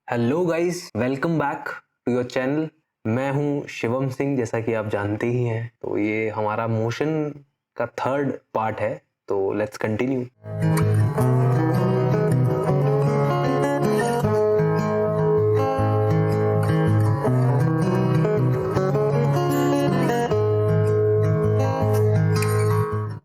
Hello guys, welcome back to your channel. मैं हूं शिवम सिंह, जैसा कि आप जानते ही हैं। तो ये हमारा मोशन का थर्ड पार्ट है, तो लेट्स कंटिन्यू।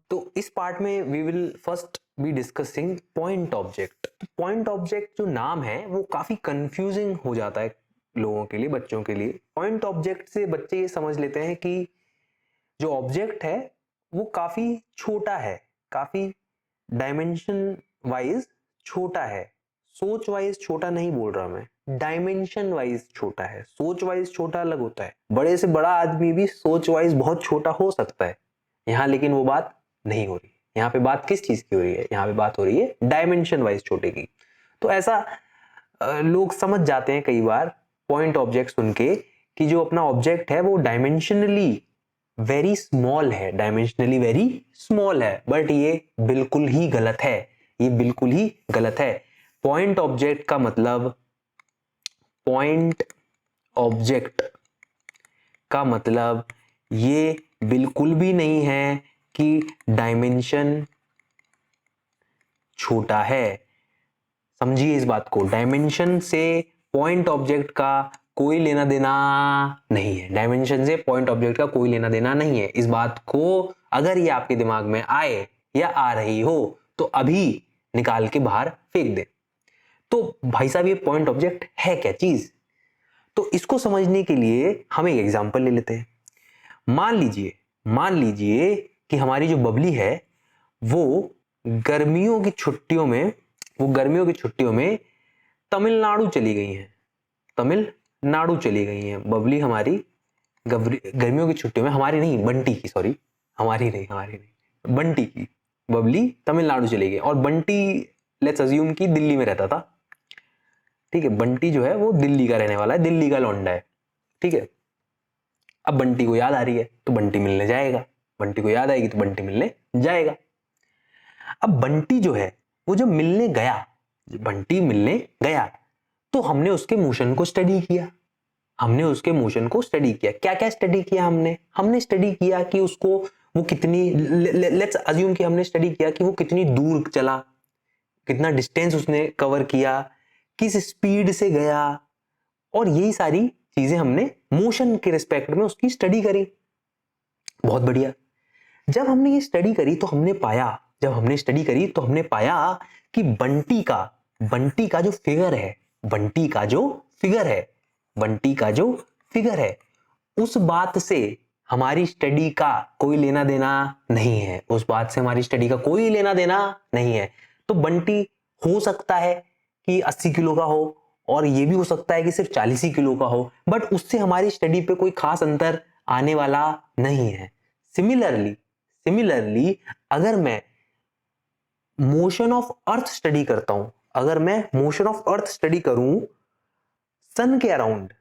तो इस पार्ट में we will first be discussing point object. Point object जो नाम है वो काफी कंफ्यूजिंग हो जाता है लोगों के लिए, बच्चों के लिए। पॉइंट ऑब्जेक्ट से बच्चे ये समझ लेते हैं कि जो ऑब्जेक्ट है वो काफी छोटा है, काफी डायमेंशन वाइज छोटा है। सोच वाइज छोटा नहीं बोल रहा मैं, डायमेंशन वाइज छोटा है। सोच वाइज छोटा अलग होता है, बड़े से बड़ा आदमी भी सोच वाइज बहुत छोटा हो सकता है यहाँ, लेकिन वो बात नहीं हो रही। यहाँ पे बात किस चीज की हो रही है? यहाँ पे बात हो रही है डायमेंशन वाइज छोटे की। तो ऐसा लोग समझ जाते हैं कई बार पॉइंट ऑब्जेक्ट सुन के कि जो अपना ऑब्जेक्ट है वो डायमेंशनली वेरी स्मॉल है, डायमेंशनली वेरी स्मॉल है। बट ये बिल्कुल ही गलत है, ये बिल्कुल ही गलत है। पॉइंट ऑब्जेक्ट का मतलब, पॉइंट ऑब्जेक्ट का मतलब ये बिल्कुल भी नहीं है कि डायमेंशन छोटा है। समझिए इस बात को, डायमेंशन से पॉइंट ऑब्जेक्ट का कोई लेना देना नहीं है। डायमेंशन से पॉइंट ऑब्जेक्ट का कोई लेना देना नहीं है। इस बात को अगर ये आपके दिमाग में आए या आ रही हो तो अभी निकाल के बाहर फेंक दे। तो भाई साहब, ये पॉइंट ऑब्जेक्ट है क्या चीज? तो इसको समझने के लिए हम एक एग्जांपल ले लेते हैं। मान लीजिए कि हमारी जो बबली है वो गर्मियों की छुट्टियों में तमिलनाडु चली गई हैं। तमिलनाडु चली गई हैं बबली हमारी। गर्मियों की छुट्टियों में, हमारी नहीं बंटी की, सॉरी, हमारी नहीं बंटी की। बबली तमिलनाडु चली गई और बंटी लेट्स अज्यूम कि दिल्ली में रहता था। ठीक है, बंटी जो है वो दिल्ली का रहने वाला है, दिल्ली का लौंडा है। ठीक है, अब बंटी को याद आ रही है तो बंटी मिलने जाएगा, बंटी को याद आएगी तो बंटी मिलने जाएगा। अब बंटी जो है वो जब मिलने गया, बंटी मिलने गया तो हमने उसके मोशन को स्टडी किया। क्या क्या स्टडी किया? हमने स्टडी किया कि उसको वो कितनी, लेट्स अज्यूम कि हमने स्टडी किया कि वो कितनी दूर चला, कितना डिस्टेंस उसने कवर किया, किस स्पीड से गया, और यही सारी चीजें हमने मोशन के रिस्पेक्ट में उसकी स्टडी करी। बहुत बढ़िया। जब हमने ये स्टडी करी तो हमने पाया कि बंटी का जो फिगर है, उस बात से हमारी स्टडी का कोई लेना देना नहीं है। तो बंटी हो सकता है कि 80 किलो का हो और ये भी हो सकता है कि सिर्फ 40 ही किलो का हो, बट उससे हमारी स्टडी पे कोई खास अंतर आने वाला नहीं है। सिमिलरली अगर मैं मोशन ऑफ अर्थ स्टडी करता हूं, सन के अराउंड,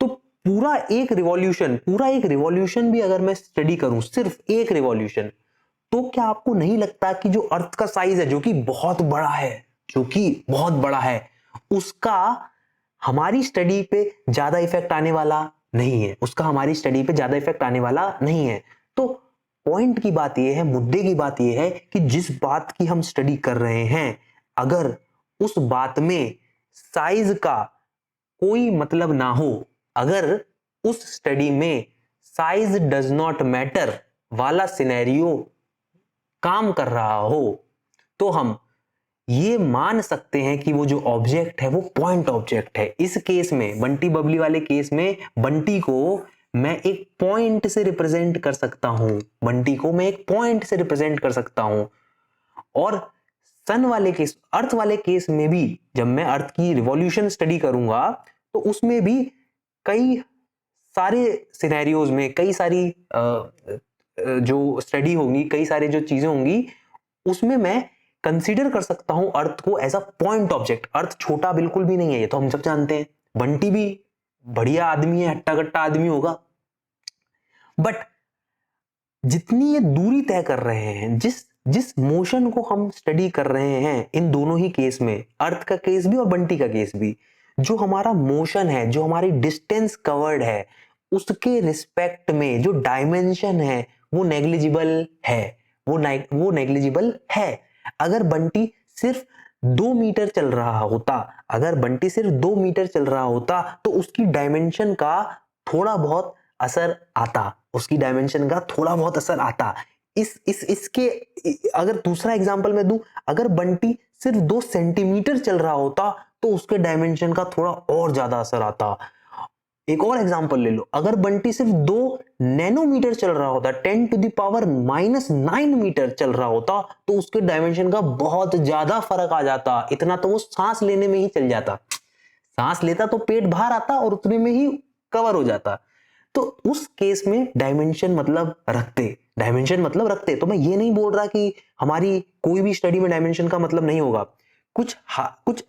तो पूरा एक रिवॉल्यूशन भी अगर मैं स्टडी करूं, सिर्फ एक रिवॉल्यूशन, तो क्या आपको नहीं लगता कि जो अर्थ का साइज है, जो कि बहुत बड़ा है, उसका हमारी स्टडी पे ज्यादा इफेक्ट आने वाला नहीं है? तो पॉइंट की बात यह है, मुद्दे की बात यह है कि जिस बात की हम स्टडी कर रहे हैं, अगर उस बात में साइज का कोई मतलब ना हो, अगर उस स्टडी में साइज डज नॉट मैटर वाला सिनेरियो काम कर रहा हो, तो हम ये मान सकते हैं कि वो जो ऑब्जेक्ट है वो पॉइंट ऑब्जेक्ट है। इस केस में, बंटी बबली वाले केस में, बंटी को मैं एक पॉइंट से रिप्रेजेंट कर सकता हूं। और अर्थ वाले केस में भी, जब मैं अर्थ की रिवॉल्यूशन स्टडी करूंगा तो उसमें भी कई सारे सिनेरियोज में, कई सारी जो स्टडी होंगी, कई सारी जो चीजें होंगी, उसमें मैं कंसीडर कर सकता हूं अर्थ को एज अ पॉइंट ऑब्जेक्ट। अर्थ छोटा बिल्कुल भी नहीं है, ये तो हम सब जानते हैं। बंटी भी बढ़िया आदमी है, हट्टा कट्टा आदमी होगा, बट जितनी ये दूरी तय कर रहे हैं, जिस जिस मोशन को हम स्टडी कर रहे हैं इन दोनों ही केस में, अर्थ का केस भी और बंटी का केस भी, जो हमारा मोशन है, जो हमारी डिस्टेंस कवर्ड है, उसके रिस्पेक्ट में जो डायमेंशन है वो नेग्लिजिबल है, वो नेग्लिजिबल है। अगर बंटी सिर्फ 2 मीटर चल रहा होता, अगर बंटी सिर्फ 2 मीटर चल रहा होता तो उसकी डायमेंशन का थोड़ा बहुत असर आता, उसकी डायमेंशन का थोड़ा बहुत असर आता। इसके अगर दूसरा एग्जांपल मैं दूं, अगर बंटी सिर्फ 2 सेंटीमीटर चल रहा होता तो उसके डायमेंशन का थोड़ा और ज्यादा असर आता। एक और एग्जांपल ले लो, अगर बंटी सिर्फ 2 नैनोमीटर चल रहा होता, 10⁻⁹ मीटर चल रहा होता तो उसके डायमेंशन का बहुत ज्यादा फर्क आ जाता। इतना तो वो सांस लेने में ही चल जाता, सांस लेता तो पेट बाहर आता और उतने में ही कवर हो जाता। तो उस केस में डायमेंशन मतलब रखते। तो मैं ये नहीं बोल रहा कि हमारी कोई भी स्टडी में डायमेंशन का मतलब नहीं होगा। कुछ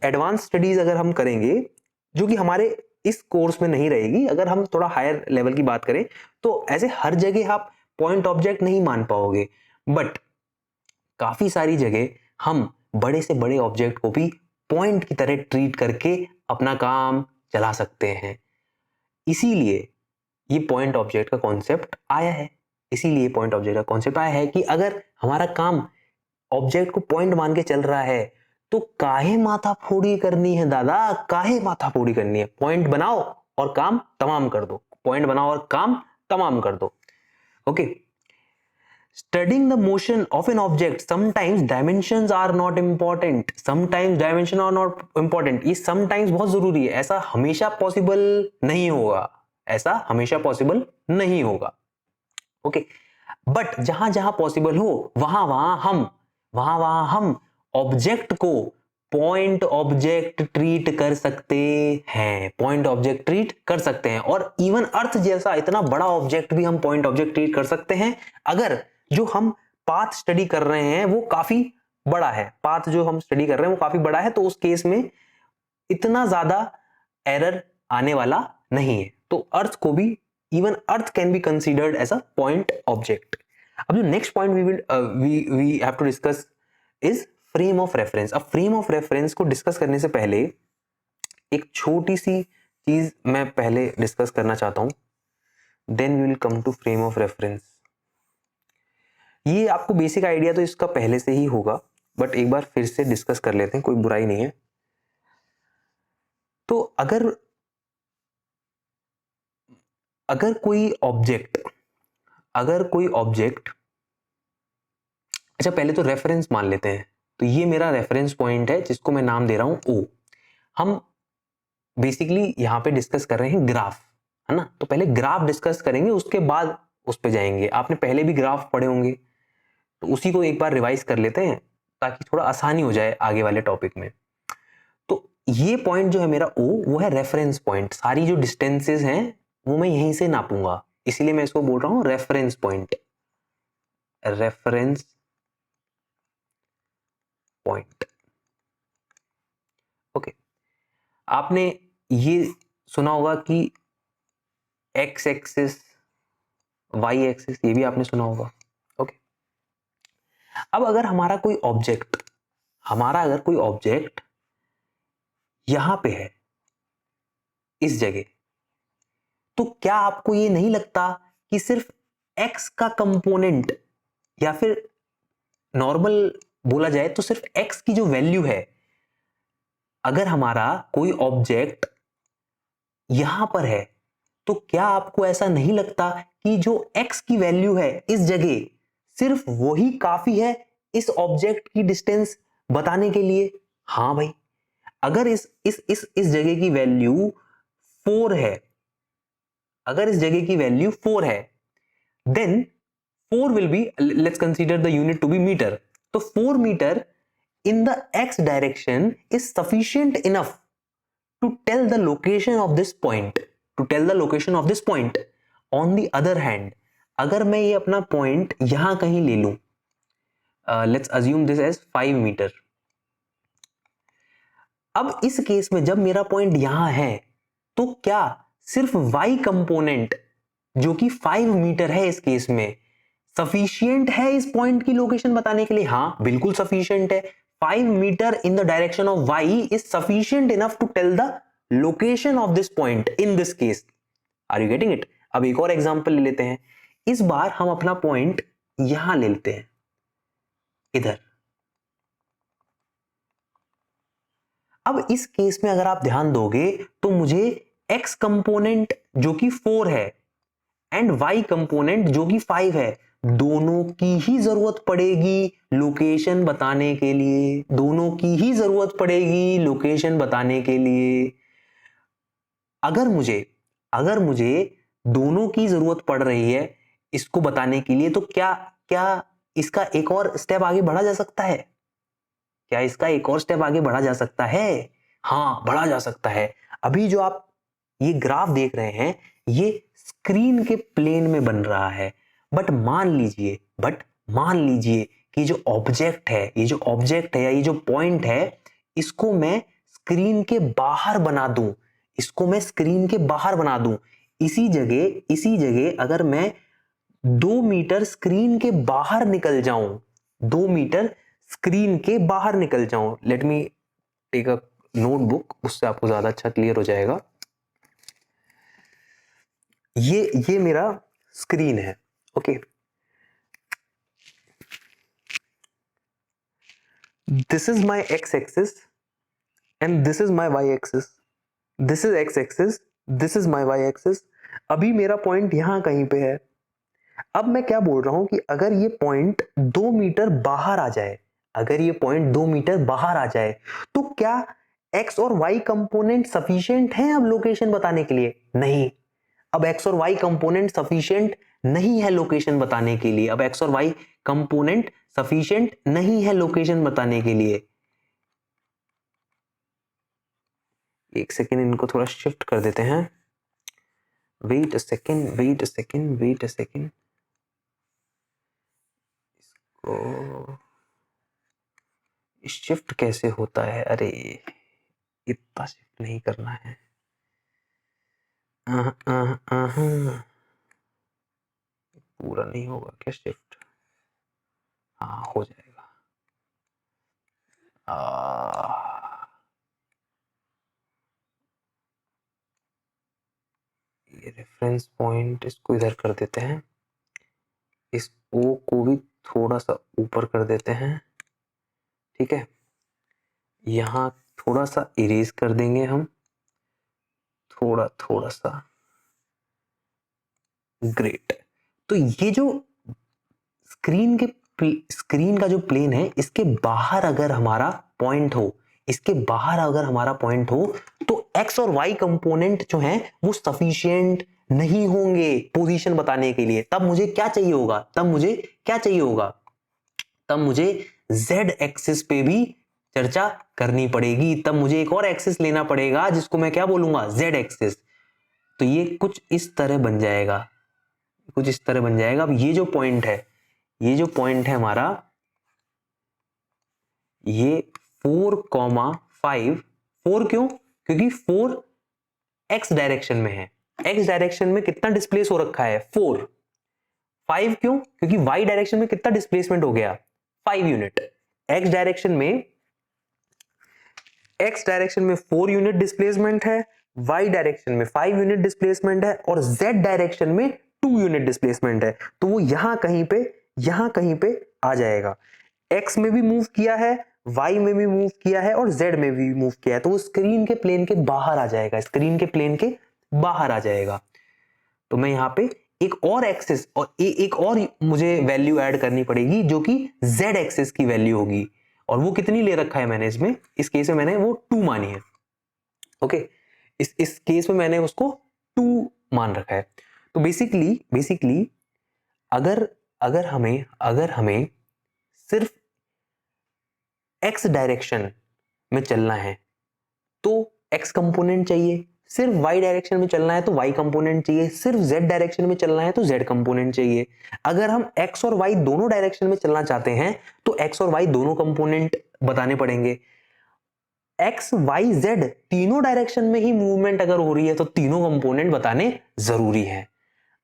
एडवांस स्टडीज अगर हम करेंगे जो कि हमारे इस कोर्स में नहीं रहेगी, अगर हम थोड़ा हायर लेवल की बात करें तो ऐसे हर जगह आप पॉइंट ऑब्जेक्ट नहीं मान पाओगे, बट काफी सारी जगह हम बड़े से बड़े ऑब्जेक्ट को भी पॉइंट की तरह ट्रीट करके अपना काम चला सकते हैं। इसीलिए ये पॉइंट ऑब्जेक्ट का कॉन्सेप्ट आया है कि अगर हमारा काम ऑब्जेक्ट को पॉइंट मान के चल रहा है तो काहे माथा फोड़ी करनी है दादा, काहे माथा फोड़ी करनी है। पॉइंट बनाओ और काम तमाम कर दो। Okay, studying the motion of an object, sometimes dimensions are not important, ये समटाइम्स बहुत जरूरी है, ऐसा हमेशा पॉसिबल नहीं होगा। ओके, बट जहां जहां पॉसिबल हो वहां वहां हम ऑब्जेक्ट को पॉइंट ऑब्जेक्ट ट्रीट कर सकते हैं, और इवन अर्थ जैसा इतना बड़ा ऑब्जेक्ट भी हम पॉइंट ऑब्जेक्ट ट्रीट कर सकते हैं अगर जो हम पाथ स्टडी कर रहे हैं वो काफी बड़ा है, तो उस केस में इतना ज्यादा एरर आने वाला नहीं है। तो अर्थ को भी, even earth can be considered as a point object. अब जो next point we have to discuss is frame of reference. अब फ्रेम ऑफ रेफरेंस को डिस्कस करने से पहले एक छोटी सी चीज मैं पहले डिस्कस करना चाहता हूं, then we will come to frame of reference. ये आपको बेसिक आइडिया तो इसका पहले से ही होगा, बट एक बार फिर से डिस्कस कर लेते हैं, कोई बुराई नहीं है। तो अगर कोई ऑब्जेक्ट, अच्छा पहले तो रेफरेंस मान लेते हैं। तो ये मेरा रेफरेंस पॉइंट है जिसको मैं नाम दे रहा हूं O। हम बेसिकली यहां पे डिस्कस कर रहे हैं ग्राफ, है ना। तो पहले ग्राफ डिस्कस करेंगे, उसके बाद उस पे जाएंगे। आपने पहले भी ग्राफ पढ़े होंगे, तो उसी को एक बार रिवाइज कर लेते हैं ताकि थोड़ा आसानी हो जाए आगे वाले टॉपिक में। तो ये पॉइंट जो है मेरा O, वो है रेफरेंस पॉइंट। सारी जो डिस्टेंसेस हैं वो मैं यहीं से नापूंगा, इसीलिए मैं इसको बोल रहा हूं रेफरेंस पॉइंट। ओके, आपने ये सुना होगा कि एक्स एक्सिस, वाई एक्सिस, ये भी आपने सुना होगा। ओके, अब अगर हमारा कोई ऑब्जेक्ट यहां पे है, इस जगह, तो क्या आपको ये नहीं लगता कि सिर्फ एक्स का कंपोनेंट, या फिर नॉर्मल बोला जाए तो सिर्फ एक्स की जो वैल्यू है, अगर हमारा कोई ऑब्जेक्ट यहां पर है तो क्या आपको ऐसा नहीं लगता कि जो x की वैल्यू है इस जगह, सिर्फ वही काफी है इस ऑब्जेक्ट की डिस्टेंस बताने के लिए? हाँ भाई, अगर इस जगह की वैल्यू 4 है, then 4 will be, let's consider the unit to be meter. तो 4 meter in the x direction is sufficient enough to tell the location of this point. On the other hand, अगर मैं ये अपना पॉइंट यहां कहीं ले लूं, let's assume this as 5 meter. अब इस केस में जब मेरा पॉइंट यहां है तो क्या सिर्फ y कंपोनेंट जो कि 5 मीटर है इस केस में, सफिशिएंट है इस पॉइंट की लोकेशन बताने के लिए? हाँ बिल्कुल सफिशिएंट है। 5 meter in the direction of y is sufficient enough to tell the location of this point in this case. Are you getting it? अब एक और एग्जांपल ले लेते हैं। इस बार हम अपना पॉइंट यहां ले लेते हैं, इधर। अब इस केस में अगर आप ध्यान दोगे तो मुझे x कंपोनेंट जो कि 4 है एंड y कंपोनेंट जो कि 5 है, दोनों की ही जरूरत पड़ेगी लोकेशन बताने के लिए। दोनों की ही जरूरत पड़ेगी लोकेशन बताने के लिए। अगर मुझे दोनों की जरूरत पड़ रही है इसको बताने के लिए, तो क्या इसका एक और स्टेप आगे बढ़ा जा सकता है? क्या इसका एक और स्टेप आगे बढ़ा जा सकता है? हाँ बढ़ा जा सकता है। अभी जो आप ये ग्राफ देख रहे हैं ये स्क्रीन के प्लेन में बन रहा है, बट मान लीजिए कि जो ऑब्जेक्ट है या ये जो पॉइंट है इसको मैं स्क्रीन के बाहर बना दूं, इसी जगह अगर मैं 2 मीटर स्क्रीन के बाहर निकल जाऊं, let me take a notebook, उससे आपको ज्यादा अच्छा क्लियर हो जाएगा। ये मेरा स्क्रीन है, okay. This is my x axis and this is my y axis. This is x axis, this is my y axis. अभी मेरा पॉइंट यहां कहीं पे है। अब मैं क्या बोल रहा हूं कि अगर ये पॉइंट 2 मीटर बाहर आ जाए, तो क्या x और y कंपोनेंट सफिशिएंट हैं अब लोकेशन बताने के लिए? नहीं। अब x और y कंपोनेंट सफिशिएंट नहीं है लोकेशन बताने के लिए। एक सेकेंड, इनको थोड़ा शिफ्ट कर देते हैं। Wait a second. इसको शिफ्ट कैसे होता है? अरे इतना शिफ्ट नहीं करना है। पूरा नहीं होगा क्या शिफ्ट? हाँ हो जाएगा। ये रेफरेंस पॉइंट इसको इधर कर देते हैं, इस ओ को भी थोड़ा सा ऊपर कर देते हैं, ठीक है। यहाँ थोड़ा सा इरेज कर देंगे हम, थोड़ा सा। ग्रेट। तो ये जो स्क्रीन का जो प्लेन है इसके बाहर अगर हमारा पॉइंट हो, तो x और y कंपोनेंट जो हैं वो सफिशिएंट नहीं होंगे पोजीशन बताने के लिए। तब मुझे क्या चाहिए होगा? तब मुझे z एक्सिस पे भी चर्चा करनी पड़ेगी। तब मुझे एक और एक्सिस लेना पड़ेगा जिसको मैं क्या बोलूंगा? z axis. तो ये कुछ इस तरह बन जाएगा। अब ये जो पॉइंट है हमारा, ये 4,5। 4 क्यों? क्योंकि 4 x डायरेक्शन में है। x डायरेक्शन में कितना डिस्प्लेस हो रखा है? 4। 5 क्यों? क्योंकि y डायरेक्शन में कितना डिस्प्लेसमेंट हो गया? 5 यूनिट। x डायरेक्शन में 4 यूनिट डिस्प्लेसमेंट है, y डायरेक्शन में 5 यूनिट डिस्प्लेसमेंट है और z डायरेक्शन में 2 यूनिट डिस्प्लेसमेंट है। तो वो यहां कहीं पे आ जाएगा। x में भी मूव किया है, y में भी मूव किया है और z में भी मूव किया है, तो वो स्क्रीन के प्लेन के बाहर आ जाएगा। तो मैं यहाँ पे एक और एक्सिस और एक और मुझे वैल्यू ऐड करनी पड़ेगी जो कि z एक्सिस की वैल्यू होगी। और वो कितनी ले रखा है मैंने इसमें? इस केस में मैंने वो 2 मानी है, ओके। इस केस में मैंने उसको 2 मान रखा है। तो बेसिकली अगर हमें सिर्फ x डायरेक्शन में चलना है तो x कंपोनेंट चाहिए, सिर्फ y डायरेक्शन में चलना है तो y कंपोनेंट चाहिए, सिर्फ z डायरेक्शन में चलना है तो z कंपोनेंट चाहिए। अगर हम x और y दोनों डायरेक्शन में चलना चाहते हैं तो x और y दोनों कंपोनेंट बताने पड़ेंगे। x y z तीनों डायरेक्शन में ही मूवमेंट अगर हो रही है तो तीनों कंपोनेंट बताने जरूरी है।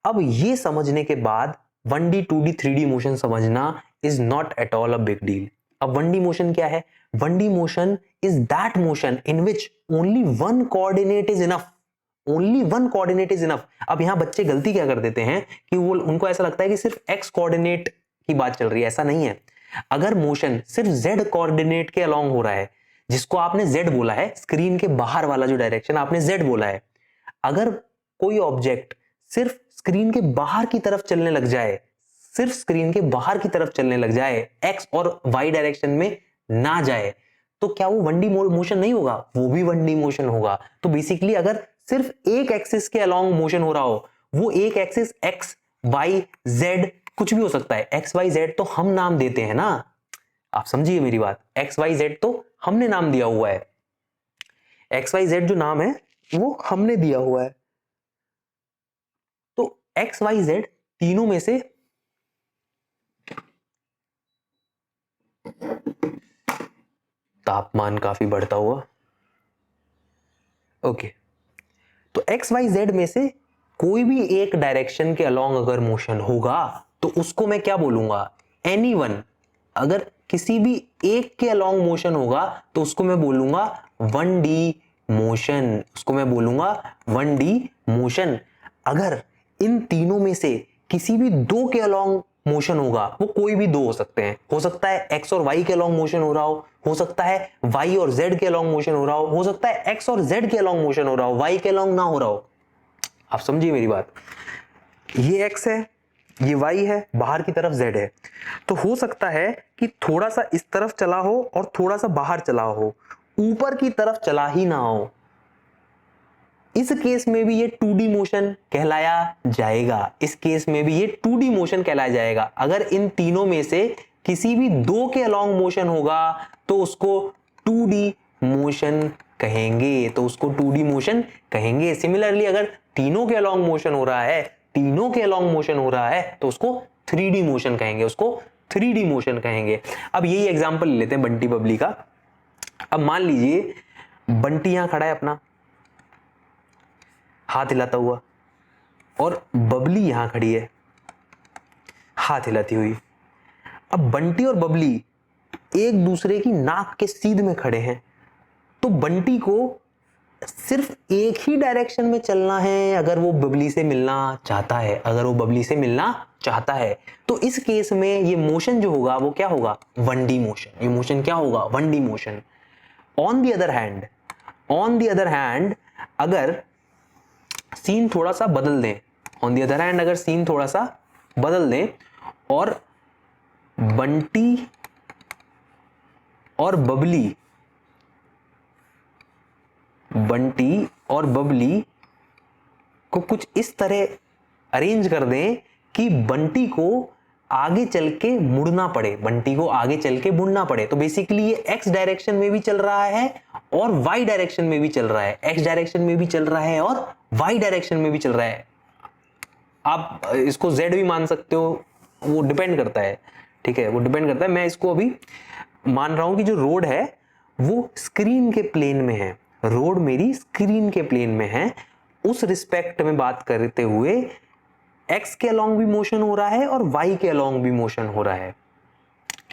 अब ये समझने के बाद 1D 2D 3D मोशन समझना is not at all a big deal. अब 1D मोशन क्या है? 1D motion is that motion in which only one coordinate is enough, only one coordinate is enough. अब यहां बच्चे गलती क्या कर देते हैं कि वो उनको ऐसा लगता है कि सिर्फ एक्स कोऑर्डिनेट की बात चल रही है, ऐसा नहीं है। अगर मोशन सिर्फ जेड कोऑर्डिनेट के अलोंग हो रहा है, जिसको आपने जेड बोला है, स्क्रीन के बाहर वाला जो डायरेक्शन आपने जेड बोला है, अगर कोई ऑब्जेक्ट सिर्फ स्क्रीन के बाहर की तरफ चलने लग जाए, सिर्फ स्क्रीन के बाहर की तरफ चलने लग जाए, एक्स और वाई डायरेक्शन में ना जाए, तो क्या वो 1D मोशन नहीं होगा? वो भी 1D मोशन होगा। तो बेसिकली अगर सिर्फ एक एक्सिस के अलोंग मोशन हो रहा हो, वो एक एक्सिस एक्स वाई जेड कुछ भी हो सकता है। एक्स वाई जेड तो हम नाम देते हैं ना, आप समझिए मेरी बात। एक्स वाई जेड तो हमने नाम दिया हुआ है, एक्स वाई जेड जो नाम है वो हमने दिया हुआ है। तो एक्स वाई जेड तीनों में से तापमान काफी बढ़ता हुआ, ओके। तो एक्स वाई जेड में से कोई भी एक डायरेक्शन के अलोंग अगर मोशन होगा तो उसको मैं क्या बोलूंगा? एनीवन। अगर किसी भी एक के अलोंग मोशन होगा तो उसको मैं बोलूंगा 1D मोशन, उसको मैं बोलूंगा 1D मोशन। अगर इन तीनों में से किसी भी दो के अलोंग मोशन होगा, वो कोई भी दो हो सकते हैं, हो सकता है एक्स और वाई के अलोंग मोशन हो रहा हो सकता है वाई और जेड के अलोंग मोशन हो रहा हो सकता है एक्स और जेड के अलोंग मोशन हो रहा हो, वाई के अलोंग ना हो रहा हो। आप समझिए मेरी बात। ये एक्स है, ये वाई है, बाहर की तरफ जेड है, तो हो सकता है कि थोड़ा सा इस तरफ चला हो और थोड़ा सा बाहर चला हो, ऊपर की तरफ चला ही ना हो। इस केस में भी ये 2D मोशन कहलाया जाएगा, इस केस में भी ये 2D मोशन कहलाया जाएगा। अगर इन तीनों में से किसी भी दो के अलोंग मोशन होगा तो उसको 2D मोशन कहेंगे, तो उसको 2D मोशन कहेंगे। सिमिलरली अगर तीनों के अलोंग मोशन हो रहा है, तीनों के अलोंग मोशन हो रहा है तो उसको 3D मोशन कहेंगे, उसको 3D मोशन कहेंगे। अब यही एग्जांपल ले लेते हैं बंटी बबली का। अब मान लीजिए बंटी यहां खड़ा है अपना हाथ हिलाता हुआ, और बबली यहां खड़ी है हाथ हिलाती हुई। अब बंटी और बबली एक दूसरे की नाक के सीध में खड़े हैं, तो बंटी को सिर्फ एक ही डायरेक्शन में चलना है अगर वो बबली से मिलना चाहता है, अगर वो बबली से मिलना चाहता है। तो इस केस में ये मोशन जो होगा वो क्या होगा? 1D motion. ये मोशन क्या होगा? 1D motion. On the other hand अगर सीन थोड़ा सा बदल दें, ऑन द अदर हैंड अगर सीन थोड़ा सा बदल दें और बंटी और बबली को कुछ इस तरह अरेंज कर दें कि बंटी को आगे चल के मुड़ना पड़े, बंटी को आगे चल के मुड़ना पड़े। तो बेसिकली ये एक्स डायरेक्शन में भी चल रहा है और वाई डायरेक्शन में भी चल रहा है, एक्स डायरेक्शन में भी चल रहा है और वाई डायरेक्शन में भी चल रहा है। आप इसको जेड भी मान सकते हो, वो डिपेंड करता है, ठीक है, वो डिपेंड करता है। मैं इसको अभी मान रहा हूं कि जो रोड है वो स्क्रीन के प्लेन में है, रोड मेरी स्क्रीन के प्लेन में है। उस रिस्पेक्ट में बात करते हुए एक्स के अलोंग भी मोशन हो रहा है और वाई के अलोंग भी मोशन हो रहा है,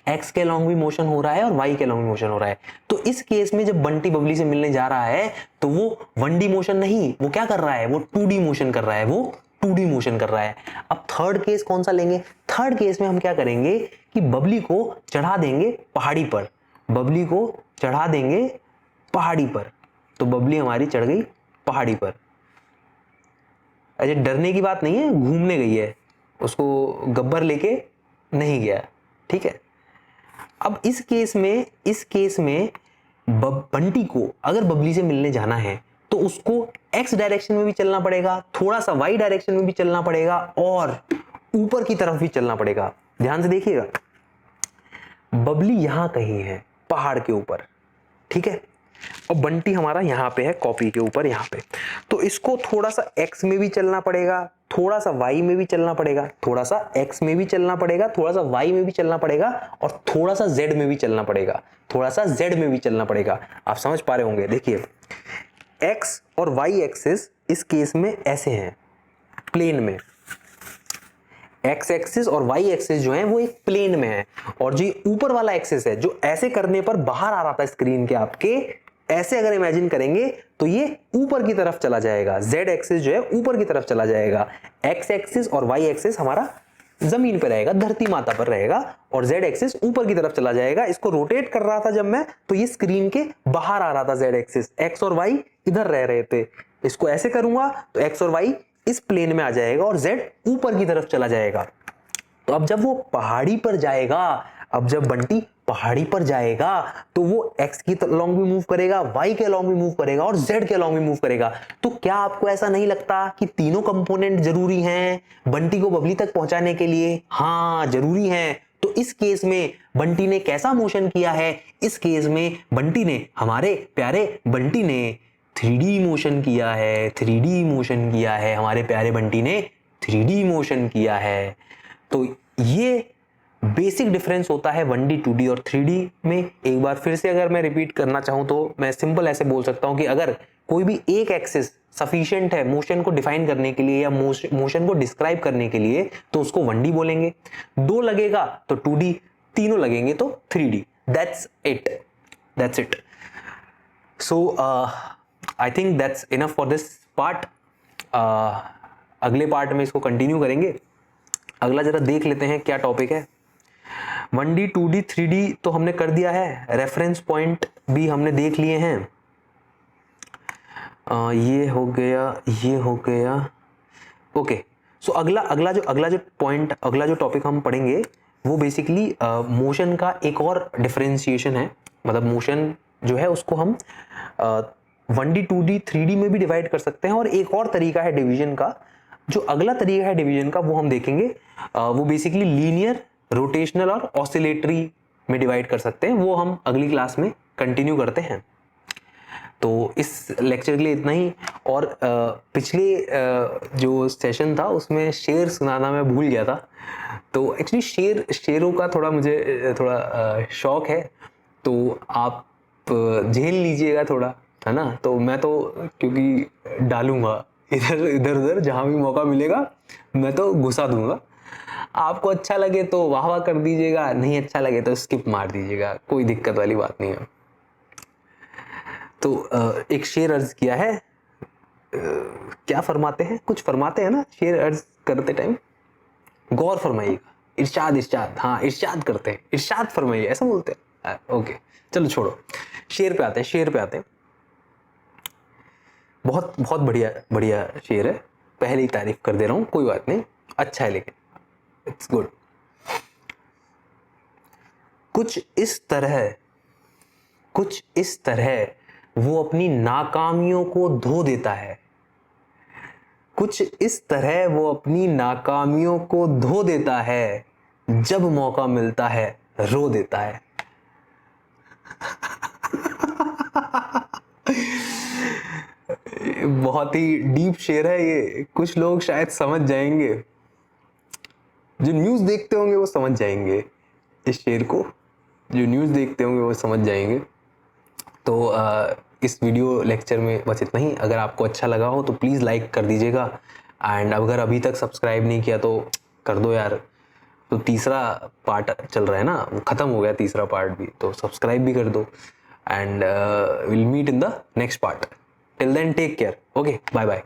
एक्स के अलोंग भी मोशन हो रहा है और वाई के अलोंग भी मोशन हो रहा है। तो इस केस में जब बंटी बबली से मिलने जा रहा है तो वो 1D मोशन नहीं, वो क्या कर रहा है? वो 2D मोशन कर रहा है, वो 2D मोशन कर रहा है। अब थर्ड केस कौन सा लेंगे? थर्ड केस में हम क्या करेंगे कि बबली को चढ़ा देंगे पहाड़ी पर, बबली को चढ़ा देंगे पहाड़ी पर। तो बबली हमारी चढ़ गई पहाड़ी पर। अजय डरने की बात नहीं है, घूमने गई है, उसको गब्बर लेके नहीं गया, ठीक है। अब इस केस में बंटी को अगर बबली से मिलने जाना है तो उसको एक्स डायरेक्शन में भी चलना पड़ेगा, थोड़ा सा वाई डायरेक्शन में भी चलना पड़ेगा और ऊपर की तरफ भी चलना पड़ेगा। ध्यान से देखिएगा, बबली यहां कहीं है पहाड़ के ऊपर, ठीक है, और बंटी हमारा यहां पे है कॉपी के ऊपर यहां पे। तो इसको थोड़ा सा एक्स में भी चलना पड़ेगा, थोड़ा सा वाई में भी चलना पड़ेगा, थोड़ा सा एक्स में भी चलना पड़ेगा, थोड़ा सा वाई में भी चलना पड़ेगा और थोड़ा सा जेड में भी चलना पड़ेगा, थोड़ा सा जेड में भी चलना पड़ेगा। आप समझ पा रहे होंगे। देखिए एक्स और वाई एक्सिस इस केस में ऐसे हैं प्लेन में, एक्स एक्सिस और वाई एक्सिस जो है वो एक प्लेन में है, और जो ऊपर वाला एक्सिस है जो ऐसे करने पर बाहर आ रहा था स्क्रीन के आपके, ऐसे अगर इमेजिन करेंगे तो ये ऊपर की तरफ चला जाएगा, जेड एक्सिस जो है ऊपर की तरफ चला जाएगा, एक्स एक्सिस और वाई एक्सिस हमारा जमीन पर रहेगा, धरती माता पर रहेगा, और जेड एक्सिस ऊपर की तरफ चला जाएगा। इसको रोटेट कर रहा था जब मैं, तो ये स्क्रीन के बाहर आ रहा था जेड एक्सिस, एक्स और वाई इधर रह रहे थे। इसको ऐसे करूंगा तो एक्स और वाई इस प्लेन में आ जाएगा और जेड ऊपर की तरफ चला जाएगा। तो अब जब वो पहाड़ी पर जाएगा, अब जब बंटी पहाड़ी पर जाएगा तो वो एक्स की अलोंग भी मूव करेगा, वाई के अलोंग भी मूव करेगा और जेड के अलोंग भी मूव करेगा। तो क्या आपको ऐसा नहीं लगता कि तीनों कंपोनेंट जरूरी हैं बंटी को बबली तक पहुंचाने के लिए? हाँ, जरूरी हैं। तो इस केस में बंटी ने कैसा मोशन किया है? इस केस में बंटी ने, हमारे प्यारे बंटी ने 3D मोशन किया है, 3D मोशन किया है, हमारे प्यारे बंटी ने 3D मोशन किया है। तो ये बेसिक डिफरेंस होता है 1D 2D और 3D में। एक बार फिर से अगर मैं रिपीट करना चाहूं तो मैं सिंपल ऐसे बोल सकता हूं कि अगर कोई भी एक एक्सिस सफिशिएंट है मोशन को डिफाइन करने के लिए या मोशन को डिस्क्राइब करने के लिए तो उसको 1D बोलेंगे, 2 लगेगा तो 2D, तीनों लगेंगे तो 3D। That's it. So I think that's enough for this part. अगले पार्ट में इसको कंटिन्यू करेंगे। अगला जरा देख लेते हैं क्या टॉपिक है। 1D 2D 3D तो हमने कर दिया है, रेफरेंस पॉइंट भी हमने देख लिए हैं। ये हो गया। ओके, सो अगला जो टॉपिक हम पढ़ेंगे वो बेसिकली मोशन का एक और डिफरेंशिएशन है। मतलब मोशन जो है उसको हम 1D 2D 3D में भी डिवाइड कर सकते हैं, और एक और तरीका है डिवीजन का। जो अगला तरीका है डिवीजन का वो हम देखेंगे, वो बेसिकली लीनियर, रोटेशनल और ऑसिलेटरी में डिवाइड कर सकते हैं। वो हम अगली क्लास में कंटिन्यू करते हैं। तो इस लेक्चर के लिए इतना ही। और पिछले जो सेशन था उसमें शेर सुनाना मैं भूल गया था। तो एक्चुअली शेरों का थोड़ा मुझे शौक है, तो आप झेल लीजिएगा थोड़ा, है ना। तो मैं तो क्योंकि डालूंगा इधर जहां भी मौका मिलेगा मैं तो घुसा दूंगा। आपको अच्छा लगे तो वाह वाह कर दीजिएगा, नहीं अच्छा लगे तो स्किप मार दीजिएगा, कोई दिक्कत वाली बात नहीं है। तो एक शेर अर्ज किया है, क्या फरमाते हैं, कुछ फरमाते हैं ना शेर अर्ज करते टाइम, गौर फरमाइएगा। इरशाद, हाँ इरशाद करते हैं, इरशाद फरमाइए ऐसा बोलते हैं। ओके चलो छोड़ो, शेर पे आते हैं। बहुत बहुत बढ़िया शेर है, पहले ही तारीफ कर दे रहा हूँ, कोई बात नहीं, अच्छा है लेकिन इट्स गुड। कुछ इस तरह वो अपनी नाकामियों को धो देता है। कुछ इस तरह वो अपनी नाकामियों को धो देता है, जब मौका मिलता है रो देता है। बहुत ही डीप शेर है ये, कुछ लोग शायद समझ जाएंगे, जो न्यूज़ देखते होंगे वो समझ जाएंगे इस शेर को, जो न्यूज़ देखते होंगे वो समझ जाएंगे। तो इस वीडियो लेक्चर में बस इतना ही। अगर आपको अच्छा लगा हो तो प्लीज़ लाइक कर दीजिएगा, एंड अगर अभी तक सब्सक्राइब नहीं किया तो कर दो यार। तो तीसरा पार्ट चल रहा है ना, वो ख़त्म हो गया तीसरा पार्ट भी, तो सब्सक्राइब भी कर दो, and will meet in the next part. Till then take care, okay bye bye.